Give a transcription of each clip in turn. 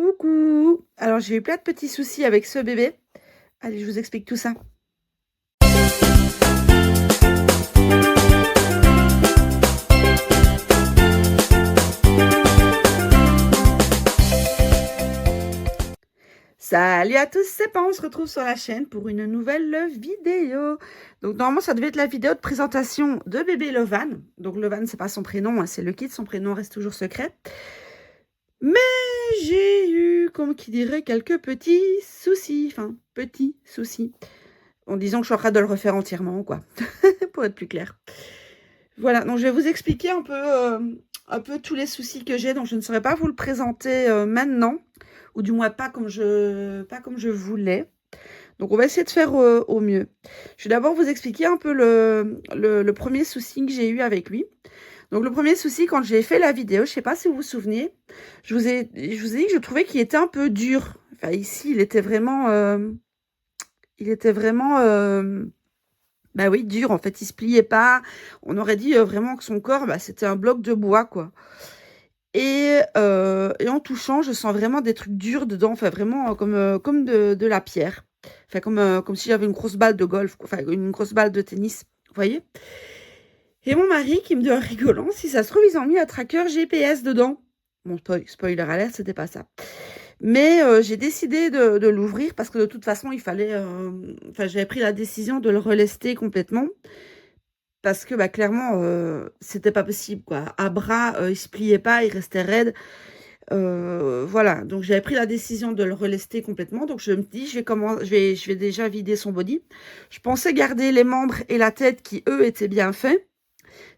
Coucou! Alors, j'ai eu plein de petits soucis avec ce bébé. Allez, je vous explique tout ça. Salut à tous, c'est Pan, on se retrouve sur la chaîne pour une nouvelle vidéo. Donc, normalement, ça devait être la vidéo de présentation de bébé Lovan. Donc, Lovan, c'est pas son prénom, hein, c'est le kit, son prénom reste toujours secret. Mais j'ai eu, comme qui dirait, quelques petits soucis. Enfin, petits soucis. En disant que je suis en train de le refaire entièrement, quoi. Pour être plus clair. Voilà, donc je vais vous expliquer un peu tous les soucis que j'ai. Donc, je ne saurais pas vous le présenter maintenant. Ou du moins pas comme je voulais. Donc, on va essayer de faire au mieux. Je vais d'abord vous expliquer un peu le premier souci que j'ai eu avec lui. Donc, le premier souci, quand j'ai fait la vidéo, je ne sais pas si vous vous souvenez, je vous ai dit que je trouvais qu'il était un peu dur. Enfin, ici, il était vraiment... bah oui, dur. En fait, il se pliait pas. On aurait dit vraiment que son corps, bah, c'était un bloc de bois, quoi. Et en touchant, je sens vraiment des trucs durs dedans. Enfin, vraiment comme de la pierre. Enfin, comme si j'avais une grosse balle de golf, quoi. Enfin, une grosse balle de tennis. Vous voyez? Et mon mari qui me dit en rigolant, si ça se trouve, ils ont mis un tracker GPS dedans. Bon, spoiler alert, c'était pas ça. Mais j'ai décidé de l'ouvrir parce que de toute façon, il fallait... Enfin, j'avais pris la décision de le relester complètement. Parce que, bah, clairement, c'était pas possible, quoi. À bras, il se pliait pas, il restait raide. Voilà, donc j'avais pris la décision de le relester complètement. Donc je me dis, je vais déjà vider son body. Je pensais garder les membres et la tête qui, eux, étaient bien faits,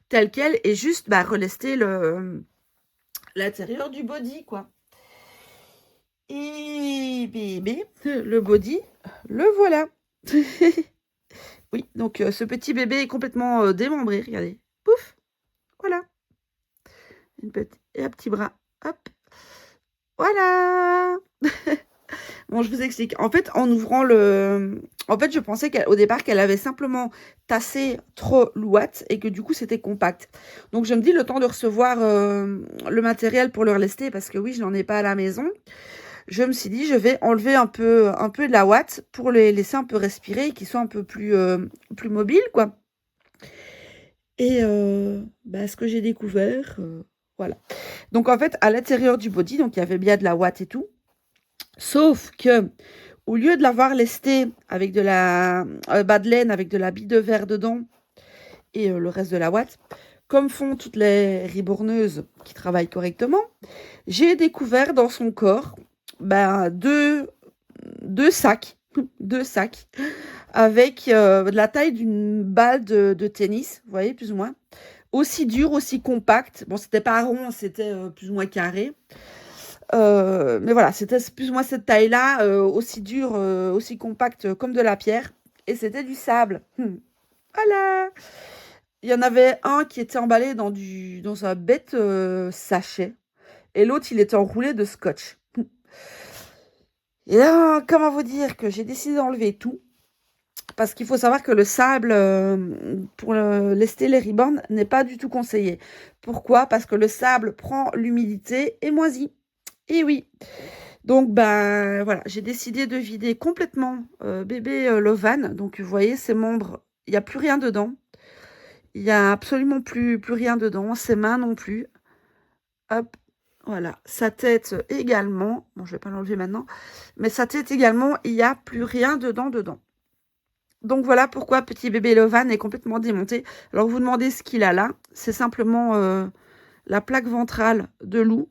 tels quels, et juste bah, relester l'intérieur du body, quoi. Et bébé, le body, le voilà. Oui, donc ce petit bébé est complètement démembré, regardez. Pouf, voilà. Et un petit bras, hop. Voilà. Bon, je vous explique. En fait, en ouvrant le... En fait, je pensais qu'au départ, qu'elle avait simplement tassé trop l'ouate et que du coup, c'était compact. Donc, je me dis, le temps de recevoir le matériel pour le relester, parce que oui, je n'en ai pas à la maison, je me suis dit, je vais enlever un peu de la ouate pour les laisser un peu respirer et qu'ils soient un peu plus mobiles, quoi. Et bah, ce que j'ai découvert, voilà. Donc, en fait, à l'intérieur du body, donc il y avait bien de la ouate et tout. Sauf que, au lieu de l'avoir lesté avec de la bas de laine, avec de la bille de verre dedans et le reste de la ouate, comme font toutes les riborneuses qui travaillent correctement, j'ai découvert dans son corps deux sacs, deux sacs, avec de la taille d'une balle de tennis, vous voyez, plus ou moins, aussi dur, aussi compact. Bon, c'était pas rond, c'était plus ou moins carré. Mais voilà, c'était plus ou moins cette taille-là, aussi dure, aussi compacte comme de la pierre. Et c'était du sable. Voilà. Il y en avait un qui était emballé dans un bête sachet. Et l'autre, il était enroulé de scotch. Et là, comment vous dire que j'ai décidé d'enlever tout. Parce qu'il faut savoir que le sable, pour lester les ribornes, n'est pas du tout conseillé. Pourquoi? Parce que le sable prend l'humidité et moisit. Et oui. Donc, ben voilà, j'ai décidé de vider complètement bébé Lovan. Donc, vous voyez, ses membres, il n'y a plus rien dedans. Il n'y a absolument plus rien dedans. Ses mains non plus. Hop, voilà. Sa tête également. Bon, je ne vais pas l'enlever maintenant. Mais sa tête également, il n'y a plus rien dedans. Donc, voilà pourquoi petit bébé Lovan est complètement démonté. Alors, vous demandez ce qu'il a là. C'est simplement la plaque ventrale de loup.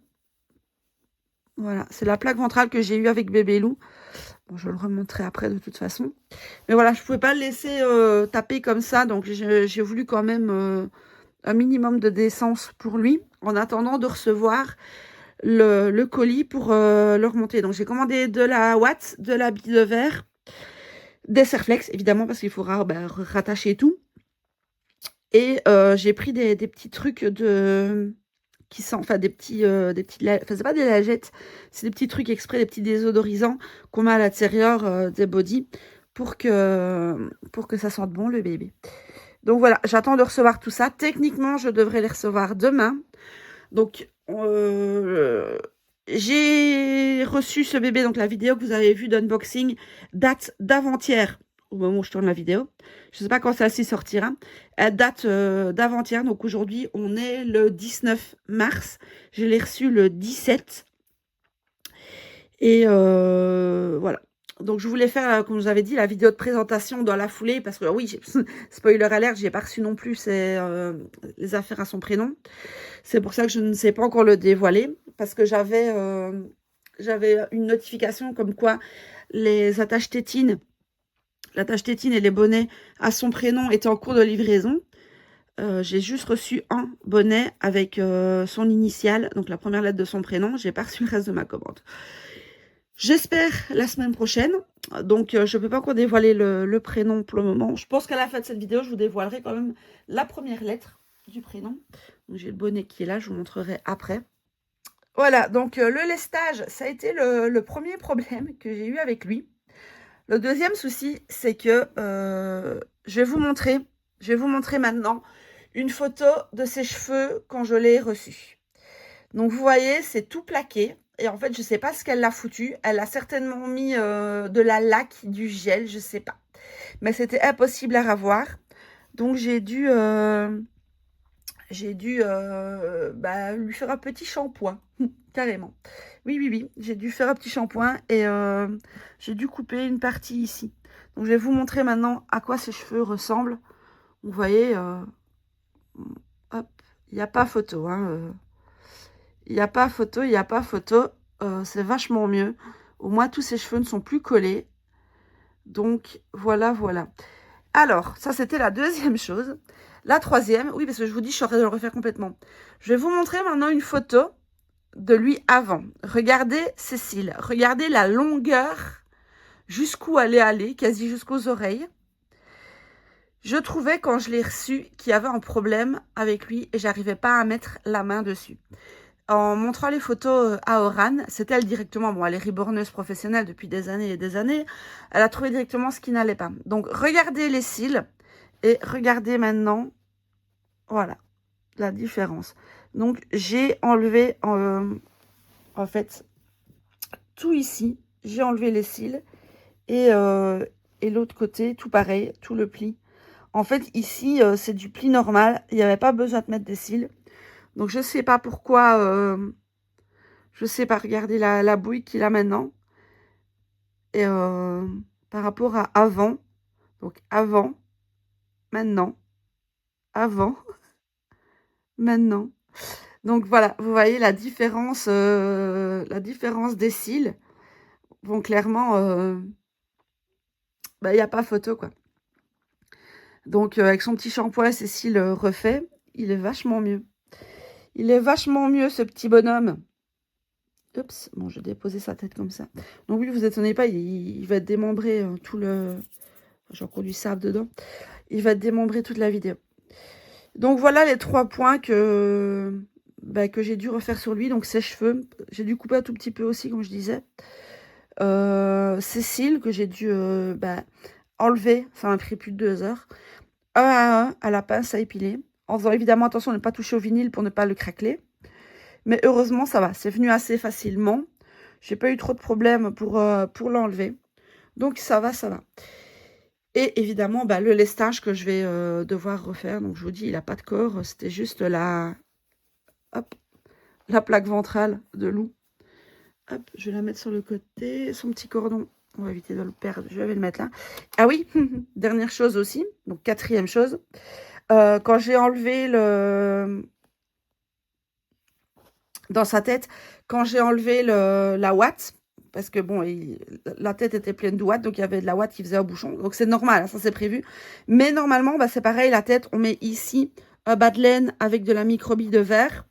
Voilà, c'est la plaque ventrale que j'ai eue avec bébé loup. Bon, je le remonterai après de toute façon. Mais voilà, je ne pouvais pas le laisser taper comme ça. Donc, j'ai voulu quand même un minimum de décence pour lui. En attendant de recevoir le colis pour le remonter. Donc, j'ai commandé de la ouate, de la bille de verre, des Serflex, évidemment, parce qu'il faudra rattacher tout. Et j'ai pris des petits trucs de... qui sont, enfin, enfin, c'est pas des lagettes, c'est des petits trucs exprès, des petits désodorisants qu'on met à l'intérieur des body pour que ça sente bon, le bébé. Donc voilà, j'attends de recevoir tout ça. Techniquement, je devrais les recevoir demain. Donc, J'ai reçu ce bébé, donc la vidéo que vous avez vue d'unboxing date d'avant-hier, au moment où je tourne la vidéo. Je ne sais pas quand celle-ci sortira. Elle date d'avant-hier, donc aujourd'hui, on est le 19 mars. Je l'ai reçu le 17. Et voilà. Donc je voulais faire, comme je vous avais dit, la vidéo de présentation dans la foulée, parce que oui, spoiler alert, j'ai pas reçu non plus les affaires à son prénom. C'est pour ça que je ne sais pas encore le dévoiler, parce que j'avais une notification comme quoi les attaches tétines, l'attache tétine et les bonnets à son prénom étaient en cours de livraison. J'ai juste reçu un bonnet avec son initiale, donc la première lettre de son prénom. J'ai pas reçu le reste de ma commande. J'espère la semaine prochaine. Donc, je ne peux pas encore dévoiler le prénom pour le moment. Je pense qu'à la fin de cette vidéo, je vous dévoilerai quand même la première lettre du prénom. Donc, j'ai le bonnet qui est là, je vous montrerai après. Voilà, donc le lestage, ça a été le premier problème que j'ai eu avec lui. Le deuxième souci, c'est que je vais vous montrer maintenant une photo de ses cheveux quand je l'ai reçu. Donc, vous voyez, c'est tout plaqué. Et en fait, je ne sais pas ce qu'elle a foutu. Elle a certainement mis de la laque, du gel, je ne sais pas. Mais c'était impossible à ravoir. Donc, j'ai dû lui faire un petit shampoing, carrément. Oui, oui, oui, j'ai dû faire un petit shampoing et j'ai dû couper une partie ici. Donc, je vais vous montrer maintenant à quoi ses cheveux ressemblent. Vous voyez, hop, il n'y a pas photo, hein. Il n'y a pas photo, il n'y a pas photo. C'est vachement mieux. Au moins, tous ses cheveux ne sont plus collés. Donc, voilà, voilà. Alors, ça, c'était la deuxième chose. La troisième, oui, parce que je vous dis, je suis en train de le refaire complètement. Je vais vous montrer maintenant une photo de lui avant. Regardez ses cils. Regardez la longueur jusqu'où elle est allée, quasi jusqu'aux oreilles. Je trouvais, quand je l'ai reçu, qu'il y avait un problème avec lui et j'arrivais pas à mettre la main dessus. En montrant les photos à Oran, c'est elle directement, bon, elle est reborneuse professionnelle depuis des années et des années, elle a trouvé directement ce qui n'allait pas. Donc, regardez les cils et regardez maintenant, voilà, la différence. Donc, j'ai enlevé, en fait, tout ici, j'ai enlevé les cils et l'autre côté, tout pareil, tout le pli. En fait, ici, c'est du pli normal, il n'y avait pas besoin de mettre des cils. Donc, je ne sais pas pourquoi... je sais pas, regardez la bouille qu'il a maintenant. Et par rapport à avant. Donc avant, maintenant, avant, maintenant. Donc voilà, vous voyez la différence des cils. Bon, clairement, il n'y a pas photo, quoi. Donc avec son petit shampoing, ses cils refaits, il est vachement mieux. Il est vachement mieux, ce petit bonhomme. Oups, bon, je vais déposer sa tête comme ça. Donc oui, vous étonnez pas, il va être démembré tout le... J'ai encore du sable dedans. Il va être démembré toute la vidéo. Donc voilà les 3 points que j'ai dû refaire sur lui. Donc ses cheveux, j'ai dû couper un tout petit peu aussi, comme je disais. Ses cils que j'ai dû enlever, ça m'a pris plus de 2 heures. Un à un, à la pince à épiler. En faisant évidemment attention de ne pas toucher au vinyle pour ne pas le craqueler. Mais heureusement, ça va. C'est venu assez facilement. J'ai pas eu trop de problèmes pour l'enlever. Donc ça va, ça va. Et évidemment, le lestage que je vais devoir refaire. Donc je vous dis, il n'a pas de corps. C'était juste la plaque ventrale de loup. Hop, je vais la mettre sur le côté. Son petit cordon, on va éviter de le perdre. Je vais le mettre là. Ah oui, dernière chose aussi. Donc quatrième chose. Quand j'ai enlevé dans sa tête, quand j'ai enlevé la ouate, parce que bon, la tête était pleine de ouate, donc il y avait de la ouate qui faisait un bouchon. Donc c'est normal, hein, ça c'est prévu. Mais normalement, c'est pareil, la tête, on met ici un bas de laine avec de la microbille de verre.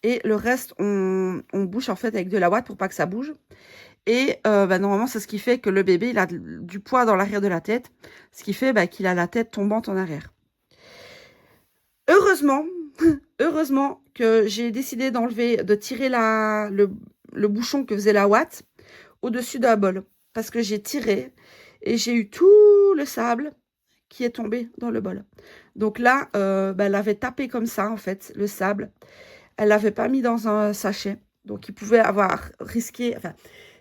Et le reste, on bouche en fait avec de la ouate pour pas que ça bouge. Et normalement, c'est ce qui fait que le bébé, il a du poids dans l'arrière de la tête. Ce qui fait qu'il a la tête tombante en arrière. Heureusement, heureusement que j'ai décidé de tirer le bouchon que faisait la ouate au-dessus d'un bol. Parce que j'ai tiré et j'ai eu tout le sable qui est tombé dans le bol. Donc là, elle avait tapé comme ça, en fait, le sable. Elle l'avait pas mis dans un sachet. Donc, il pouvait avoir risqué, enfin,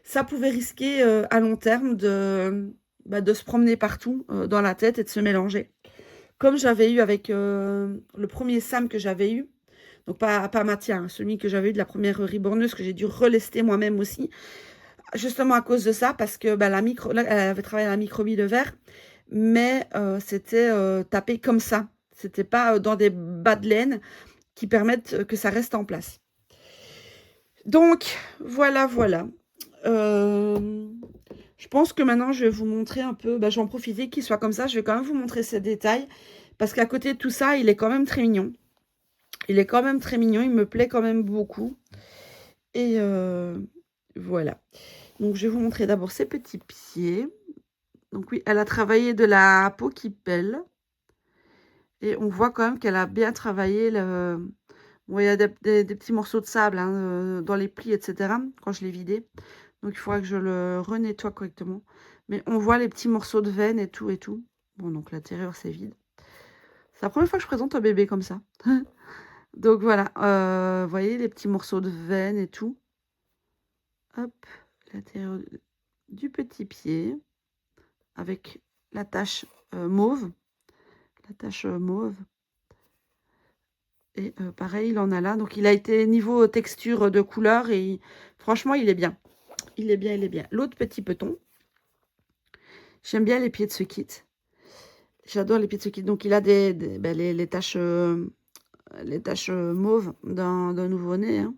ça pouvait risquer à long terme de se promener partout dans la tête et de se mélanger. Comme j'avais eu avec le premier Sam que j'avais eu, donc pas Mathia, hein, celui que j'avais eu de la première reborneuse que j'ai dû relester moi-même aussi, justement à cause de ça, parce que bah, là, elle avait travaillé à la microbille de verre, mais c'était tapé comme ça. C'était pas dans des bas de laine qui permettent que ça reste en place. Donc, voilà, voilà. Je pense que maintenant, je vais vous montrer un peu, bah, je vais en profiter qu'il soit comme ça. Je vais quand même vous montrer ces détails, parce qu'à côté de tout ça, il est quand même très mignon. Il est quand même très mignon, il me plaît quand même beaucoup. Et voilà. Donc, je vais vous montrer d'abord ses petits pieds. Donc oui, elle a travaillé de la peau qui pèle. Et on voit quand même qu'elle a bien travaillé le... Bon, il y a des petits morceaux de sable hein, dans les plis, etc. Quand je l'ai vidé. Donc, il faudra que je le renettoie correctement. Mais on voit les petits morceaux de veine et tout et tout. Bon, donc l'intérieur, c'est vide. C'est la première fois que je présente un bébé comme ça. Donc, voilà. Vous voyez les petits morceaux de veine et tout. Hop, l'intérieur du petit pied. Avec la tache mauve. La tache mauve. Et pareil, il en a là. Donc, il a été niveau texture de couleur. Et franchement, il est bien. Il est bien, il est bien. L'autre petit peton. J'aime bien les pieds de ce kit. J'adore les pieds de ce kit. Donc, il a ben, les taches mauves d'un nouveau-né. Hein.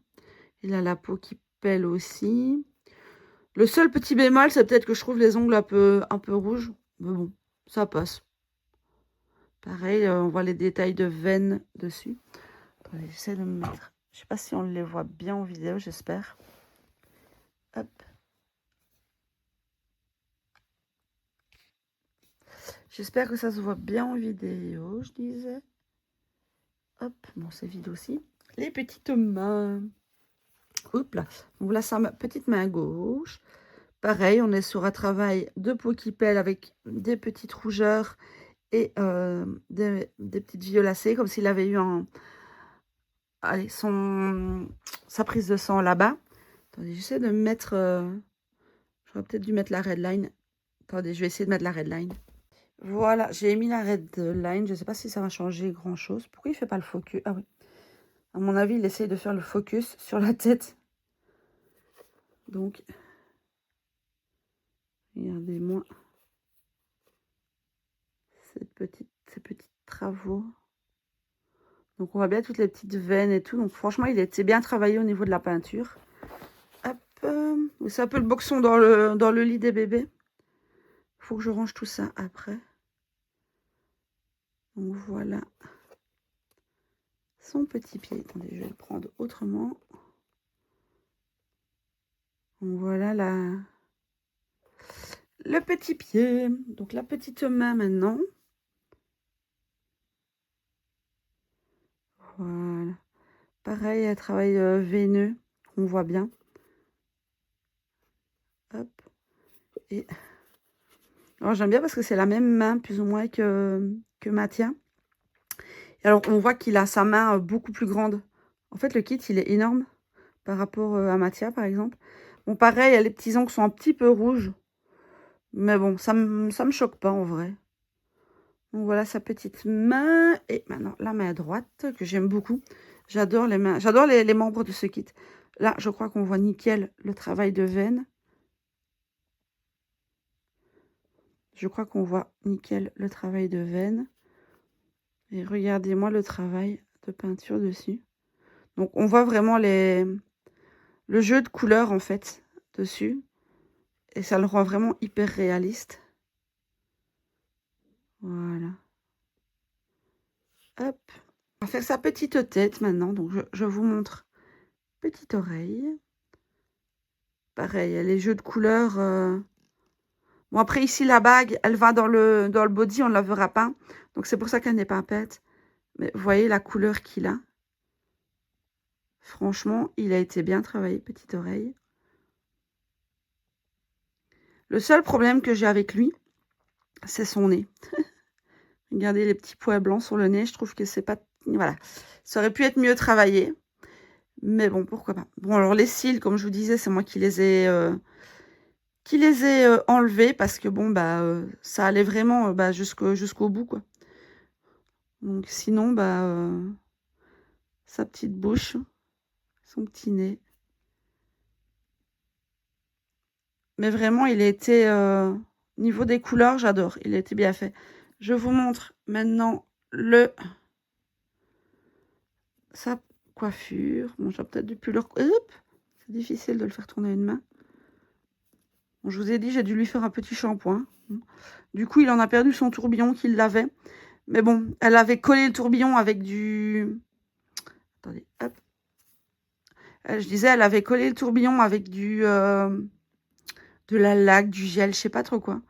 Il a la peau qui pèle aussi. Le seul petit bémol, c'est peut-être que je trouve les ongles un peu rouges. Mais bon, ça passe. Pareil, on voit les détails de veines dessus. Attendez, j'essaie de me mettre. Je sais pas si on les voit bien en vidéo, j'espère. Hop. J'espère que ça se voit bien en vidéo, je disais. Hop, bon, c'est vide aussi. Les petites mains. Hop là. Donc là, sa petite main gauche. Pareil, on est sur un travail de peau qui pèle avec des petites rougeurs et des petites violacées, comme s'il avait eu allez, sa prise de sang là-bas. Attendez, j'essaie de mettre... j'aurais peut-être dû mettre la red line. Attendez, je vais essayer de mettre la red line. Voilà, j'ai mis la red line. Je ne sais pas si ça va changer grand-chose. Pourquoi il ne fait pas le focus? Ah oui. À mon avis, il essaye de faire le focus sur la tête. Donc, regardez-moi ces petits travaux. Donc, on voit bien toutes les petites veines et tout. Donc, franchement, il était bien travaillé au niveau de la peinture. Hop. C'est un peu le boxon dans le lit des bébés. Il faut que je range tout ça après. Donc, voilà son petit pied. Attendez, je vais le prendre autrement. Donc, voilà le petit pied. Donc, la petite main maintenant. Voilà. Pareil, elle travaille veineux. On voit bien. Hop. Et... alors, j'aime bien parce que c'est la même main, plus ou moins, que Mathia. Et alors, on voit qu'il a sa main beaucoup plus grande. En fait, le kit, il est énorme par rapport à Mathia, par exemple. Bon, pareil, les petits ongles sont un petit peu rouges. Mais bon, ça me choque pas, en vrai. Donc, voilà sa petite main. Et maintenant, la main droite, que j'aime beaucoup. J'adore les mains. J'adore les membres de ce kit. Là, je crois qu'on voit nickel le travail de veine. Je crois qu'on voit nickel le travail de veine. Et regardez-moi le travail de peinture dessus. Donc, on voit vraiment le jeu de couleurs, en fait, dessus. Et ça le rend vraiment hyper réaliste. Voilà. Hop. On va faire sa petite tête maintenant. Donc, je vous montre petite oreille. Pareil, les jeux de couleurs. Bon, après, ici, la bague, elle va dans le body, on ne la verra pas. Donc, c'est pour ça qu'elle n'est pas peinte. Mais vous voyez la couleur qu'il a. Franchement, il a été bien travaillé, petite oreille. Le seul problème que j'ai avec lui, c'est son nez. Regardez les petits pois blancs sur le nez. Je trouve que c'est pas... voilà. Ça aurait pu être mieux travaillé. Mais bon, pourquoi pas. Bon, alors les cils, comme je vous disais, c'est moi qui les ai enlevés parce que bon, bah, ça allait vraiment bah, jusqu'au bout, quoi. Donc sinon, bah, sa petite bouche, son petit nez. Mais vraiment, il a été, niveau des couleurs, j'adore. Il a été bien fait. Je vous montre maintenant sa coiffure. Bon, j'aurais peut-être dû plus le... Hop! C'est difficile de le faire tourner à une main. Bon, je vous ai dit, j'ai dû lui faire un petit shampoing. Du coup, il en a perdu son tourbillon qu'il avait. Mais bon, elle avait collé le tourbillon avec du... Attendez, hop. Je disais, elle avait collé le tourbillon avec de la laque, du gel, je sais pas trop quoi.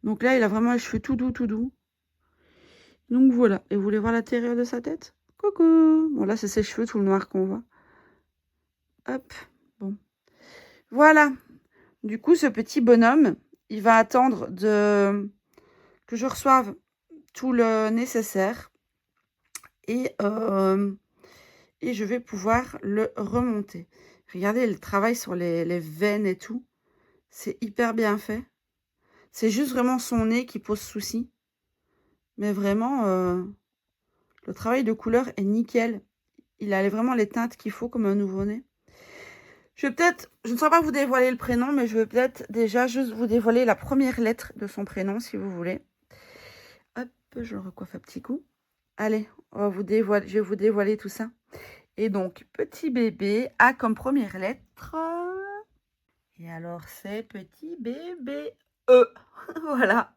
Donc là, il a vraiment les cheveux tout doux, tout doux. Donc voilà. Et vous voulez voir l'intérieur de sa tête? Coucou! Bon, là, c'est ses cheveux tout le noir qu'on voit. Hop. Bon. Voilà. Du coup, ce petit bonhomme, il va attendre que je reçoive tout le nécessaire. Et je vais pouvoir le remonter. Regardez le travail sur les veines et tout. C'est hyper bien fait. C'est juste vraiment son nez qui pose souci. Mais vraiment, le travail de couleur est nickel. Il a vraiment les teintes qu'il faut comme un nouveau-né. Je ne saurais pas vous dévoiler le prénom, mais je vais peut-être déjà juste vous dévoiler la première lettre de son prénom, si vous voulez. Hop, je le recoiffe un petit coup. Allez, je vais vous dévoiler tout ça. Et donc, petit bébé a comme première lettre... Et alors, c'est petit bébé E. Voilà.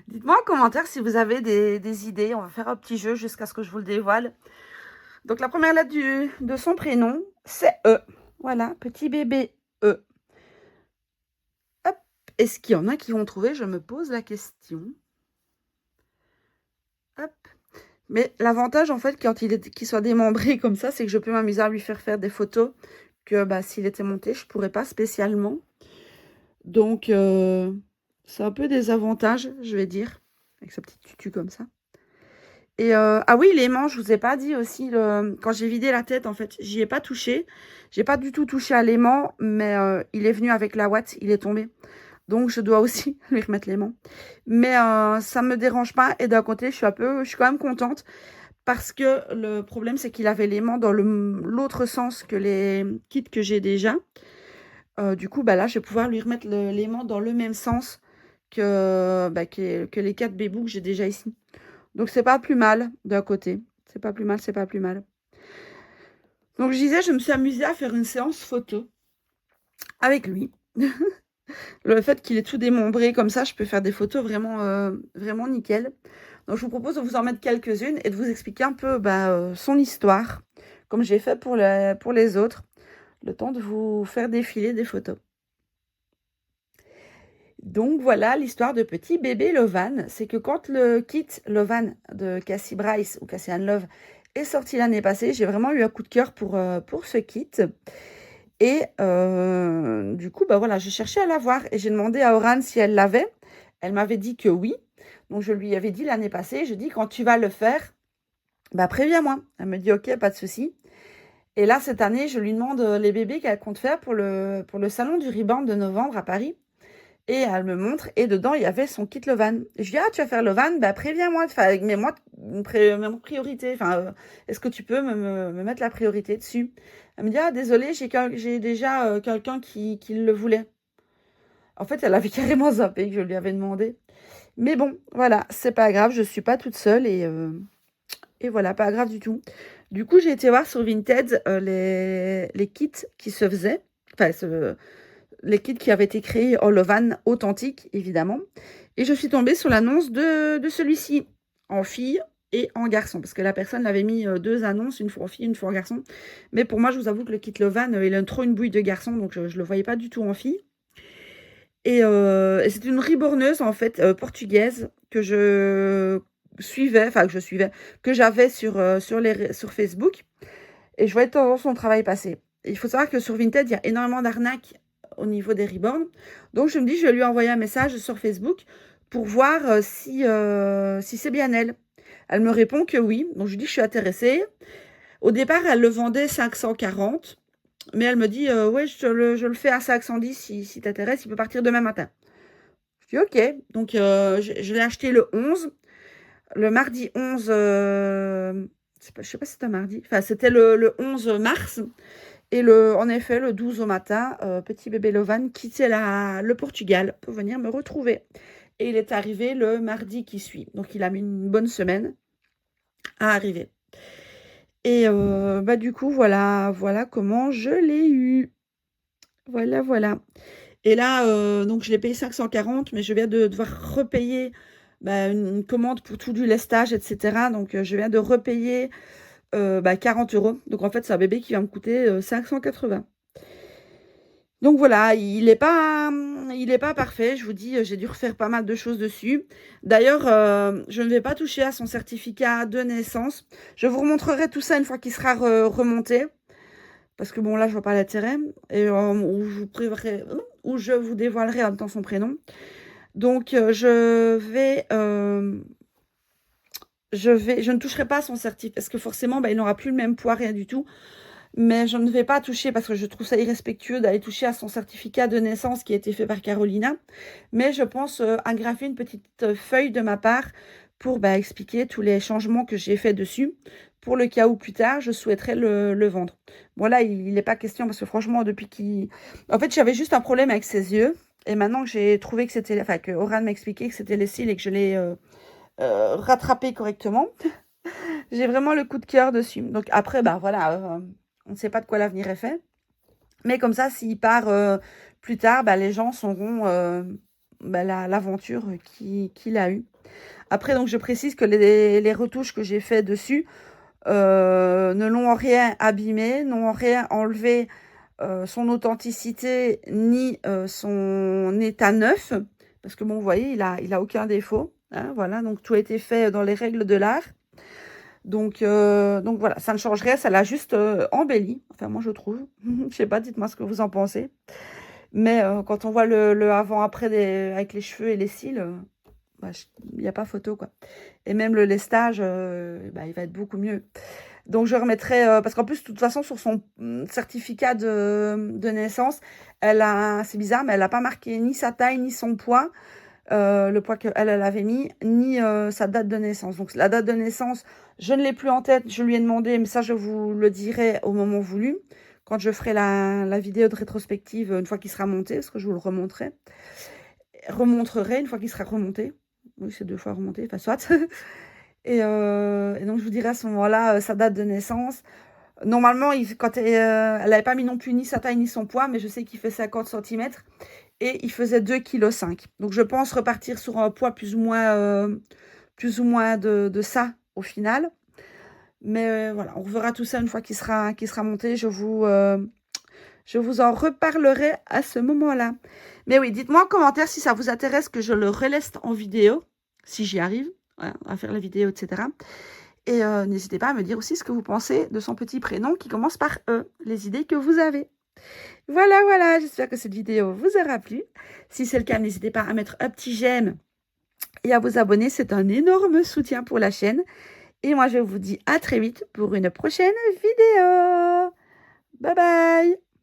Dites-moi en commentaire si vous avez des idées. On va faire un petit jeu jusqu'à ce que je vous le dévoile. Donc, la première lettre de son prénom, c'est E. Voilà, petit bébé E. Hop. Est-ce qu'il y en a qui vont trouver? Je me pose la question. Hop. Mais l'avantage, en fait, quand qu'il soit démembré comme ça, c'est que je peux m'amuser à lui faire des photos que bah, s'il était monté, je ne pourrais pas spécialement. Donc, c'est un peu des avantages, je vais dire, avec sa petite tutu comme ça. Et ah oui, l'aimant, je vous ai pas dit aussi, quand j'ai vidé la tête, en fait, j'y ai pas touché. J'ai pas du tout touché à l'aimant, mais il est venu avec la ouate, il est tombé. Donc, je dois aussi lui remettre l'aimant. Mais ça me dérange pas. Et d'un côté, je suis quand même contente. Parce que le problème, c'est qu'il avait l'aimant dans l'autre sens que les kits que j'ai déjà. Du coup, bah là, je vais pouvoir lui remettre l'aimant dans le même sens que les 4 bébous que j'ai déjà ici. Donc, c'est pas plus mal d'un côté. C'est pas plus mal, c'est pas plus mal. Donc, je disais, je me suis amusée à faire une séance photo avec lui. Le fait qu'il est tout démembré comme ça, je peux faire des photos vraiment, vraiment nickel. Donc, je vous propose de vous en mettre quelques-unes et de vous expliquer un peu son histoire, comme j'ai fait pour les autres, le temps de vous faire défiler des photos. Donc, voilà l'histoire de petit bébé Lovan. C'est que quand le kit Lovan de Cassie Bryce ou Cassie Anne Love est sorti l'année passée, j'ai vraiment eu un coup de cœur pour ce kit. Et du coup, bah voilà, j'ai cherché à l'avoir et j'ai demandé à Oran si elle l'avait. Elle m'avait dit que oui. Donc, je lui avais dit l'année passée, je dis, quand tu vas le faire, bah préviens-moi. Elle me dit, ok, pas de souci. Et là, cette année, je lui demande les bébés qu'elle compte faire pour le salon du Reborn de novembre à Paris. Et elle me montre, et dedans, il y avait son kit Lovan. Je dis, ah, tu vas faire Lovan, bah préviens-moi, mets-moi une priorité. Enfin, est-ce que tu peux me mettre la priorité dessus? Elle me dit, ah, désolée, j'ai déjà quelqu'un qui le voulait. En fait, elle avait carrément zappé que je lui avais demandé. Mais bon, voilà, c'est pas grave, je suis pas toute seule et voilà, pas grave du tout. Du coup, j'ai été voir sur Vinted les kits qui se faisaient, enfin, les kits qui avaient été créés en Lovan authentique, évidemment. Et je suis tombée sur l'annonce de celui-ci, en fille et en garçon, parce que la personne avait mis 2 annonces, une fois en fille, une fois en garçon. Mais pour moi, je vous avoue que le kit Lovan, il a trop une bouille de garçon, donc je ne le voyais pas du tout en fille. Et c'est une reborneuse, en fait, portugaise, que je suivais, que j'avais sur Facebook. Et je voyais de temps en temps son travail passer. Il faut savoir que sur Vinted, il y a énormément d'arnaques au niveau des reborns. Donc, je me dis, je vais lui envoyer un message sur Facebook pour voir si c'est bien elle. Elle me répond que oui. Donc, je lui dis, je suis intéressée. Au départ, elle le vendait 540, mais elle me dit, ouais, je le fais à 510 si t'intéresse, il peut partir demain matin. Je dis, ok. Donc, je l'ai acheté le 11. Le mardi 11, je sais pas si c'était un mardi, enfin, c'était le 11 mars. Et en effet, le 12 au matin, petit bébé Lovan quittait le Portugal pour venir me retrouver. Et il est arrivé le mardi qui suit. Donc, il a mis une bonne semaine à arriver. Et bah, du coup, voilà comment je l'ai eu. Voilà. Et là, donc je l'ai payé 540, mais je viens de devoir repayer bah, une commande pour tout du lestage, etc. Donc, je viens de repayer 40 €. Donc, en fait, c'est un bébé qui va me coûter 580. Donc voilà, il est pas parfait. Je vous dis, j'ai dû refaire pas mal de choses dessus. D'ailleurs, je ne vais pas toucher à son certificat de naissance. Je vous remontrerai tout ça une fois qu'il sera remonté. Parce que bon, là, je vois pas l'intérêt. Et où je vous dévoilerai en même temps son prénom. Donc, je ne toucherai pas à son certificat. Parce que forcément, il n'aura plus le même poids, rien du tout. Mais je ne vais pas toucher parce que je trouve ça irrespectueux d'aller toucher à son certificat de naissance qui a été fait par Carolina. Mais je pense agrafer une petite feuille de ma part pour expliquer tous les changements que j'ai fait dessus. Pour le cas où plus tard, je souhaiterais le vendre. Bon là, il n'est pas question parce que franchement, depuis qu'il... En fait, j'avais juste un problème avec ses yeux. Et maintenant que j'ai trouvé que c'était... Enfin, que Oran m'a expliqué que c'était les cils et que je l'ai rattrapé correctement. J'ai vraiment le coup de cœur dessus. Donc après, voilà... on ne sait pas de quoi l'avenir est fait. Mais comme ça, s'il part plus tard, les gens sauront l'aventure qu'il a eue. Après, donc, je précise que les retouches que j'ai fait dessus ne l'ont en rien abîmé, n'ont en rien enlevé son authenticité ni son état neuf. Parce que bon, vous voyez, il a aucun défaut. Hein, voilà, donc tout a été fait dans les règles de l'art. Donc voilà, ça ne change rien, ça l'a juste embelli. Enfin, moi, je trouve. Je sais pas, dites-moi ce que vous en pensez. Mais quand on voit le avant-après avec les cheveux et les cils, il n'y a pas photo, quoi. Et même le lestage, il va être beaucoup mieux. Donc, je remettrai... parce qu'en plus, de toute façon, sur son certificat de naissance, c'est bizarre, mais elle n'a pas marqué ni sa taille, ni son poids. Le poids qu'elle avait mis, ni sa date de naissance. Donc, la date de naissance, je ne l'ai plus en tête. Je lui ai demandé, mais ça, je vous le dirai au moment voulu. Quand je ferai la vidéo de rétrospective, une fois qu'il sera monté, parce que je vous le remontrerai une fois qu'il sera remonté. Oui, c'est 2 fois remonté, enfin, soit. et donc, je vous dirai à ce moment-là sa date de naissance. Normalement, quand elle n'avait pas mis non plus ni sa taille ni son poids, mais je sais qu'il fait 50 cm. Et il faisait 2,5 kg. Donc, je pense repartir sur un poids plus ou moins de ça au final. Mais voilà, on reverra tout ça une fois qu'il sera monté. Je vous en reparlerai à ce moment-là. Mais oui, dites-moi en commentaire si ça vous intéresse que je le releste en vidéo, si j'y arrive, voilà, à faire la vidéo, etc. Et n'hésitez pas à me dire aussi ce que vous pensez de son petit prénom qui commence par E, les idées que vous avez. Voilà, j'espère que cette vidéo vous aura plu. Si c'est le cas, n'hésitez pas à mettre un petit j'aime et à vous abonner. C'est un énorme soutien pour la chaîne. Et moi, je vous dis à très vite pour une prochaine vidéo. Bye bye!